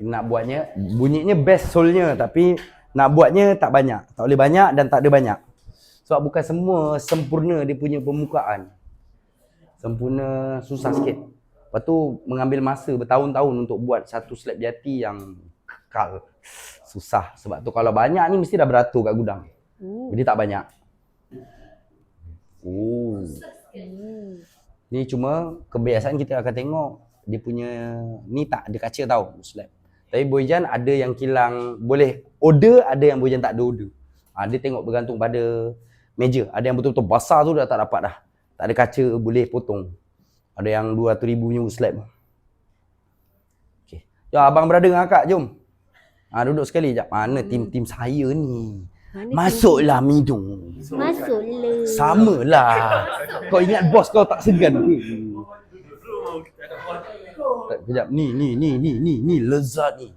nak buatnya, bunyinya best soulnya, tapi nak buatnya tak banyak. Tak boleh banyak dan tak ada banyak. Sebab bukan semua sempurna dia punya permukaan. Sempurna susah sikit. Lepas tu mengambil masa bertahun-tahun untuk buat satu slab jati yang kekal. Susah. Sebab tu kalau banyak ni mesti dah beratur kat gudang. Jadi tak banyak. Ni cuma kebiasaan kita akan tengok dia punya ni tak ada kaca tau slab. Tapi Boyjan ada yang kilang boleh order, ada yang Boyjan tak ada order. Dia tengok bergantung pada meja. Ada yang betul-betul basar tu dah tak dapat dah. Tak ada kaca boleh potong. Ada yang 200,000 punya slab. Okey. Ya abang berada dengan akak jom. Duduk sekali jap. Mana tim-tim saya ni? Masuklah minum. Masuklah. Samalah. Kau ingat bos kau tak segan ke? Kejap. Ni lezat ni.